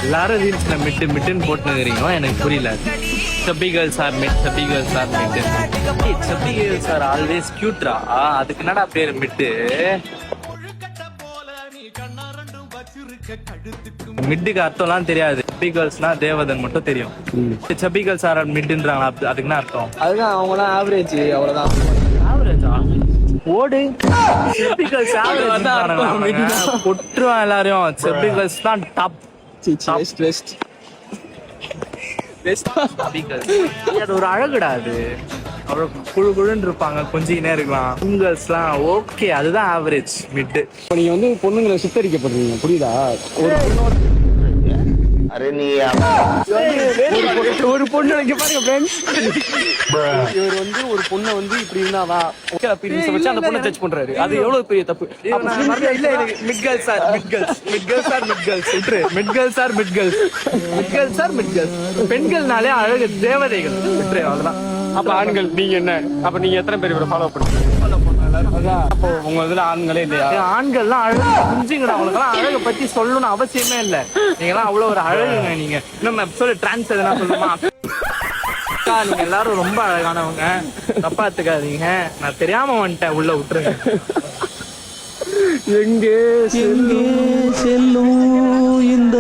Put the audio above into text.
எல்லாரும் ரீல்ஸ்ல மிட்டுன்னு போட்டுக்கிறீங்க, எனக்கு புரியல. Chubby girls are mid, chubby girls are mid. Chubby girls are always கியூட்ரா, அதுக்கு என்னடா பேரு மிட்டு? மிட்டுக்கு அர்த்தம்லாம் தெரியாது. சப்பி கேர்ள்ஸ்னா தேவதன் மட்டும் தெரியும். சப்பி கேர்ள்ஸ் ஆர் மிட்ன்றாங்களா, அதுக்கு என்ன அர்த்தம்? அதுதான் அவங்களாம் ஆவரேஜ், அவ்வளவுதான். ஆவரேஜா? ஓடு. கொட்டுருவான் எல்லாரையும். சப்பி கேர்ள்ஸ் தான் டாப். அது ஒரு அழகுடா. அது அவ்வளவு குழுன்னு இருப்பாங்க, கொஞ்சிக்கினே இருக்கலாம். கேர்ள்ஸ்லாம் ஓகே, அதுதான் ஆவரேஜ் மிட். நீங்க வந்து பொண்ணுங்களை சுத்தரிக்கப்படுறீங்க, புரியுதா? ஒரு பொண்ணு இங்க பாருங்க ஃப்ரெண்ட்ஸ், இவர் வந்து ஒரு பொண்ணை வந்து இப்படி இருந்தாவா ஓகே அப்பீரியன்ஸ் வச்சு அந்த பொண்ணை ஜட்ஜ் பண்றாரு. அது எவ்வளவு பெரிய தப்பு. இல்ல mid girls are mid girls, mid girls are mid girls விட்டுரு. Mid girls are mid girls, mid girls are mid girls. பெண்கள்னாலே அழகு தேவதைகள் விட்டுரு, அவ்வளவுதான். அப்ப ஆண்கள் நீங்க என்ன? அப்ப நீங்க எத்தனை பேர் இவரை ஃபாலோ பண்ணுங்க? அப்போ உங்க இதுல ஆண்களே இல்லையா? ஆண்கள்லாம் அழகு புரிஞ்சுங்கடா. அவங்களுக்கெல்லாம் அழகை பத்தி சொல்லணும்னு அவசியமே இல்ல. நீங்கெல்லாம் அவ்வளவு ஒரு அழகுங்க. நீங்க இன்னும் சொல்லு டிரான்ஸ் எதனா சொல்லுமா? நீங்க எல்லாரும் ரொம்ப அழகானவங்க, தப்பா எடுத்துக்காதீங்க. நான் தெரியாம வந்துட்டேன், உள்ள விட்டுருங்க. எங்கே செல்லும் இந்த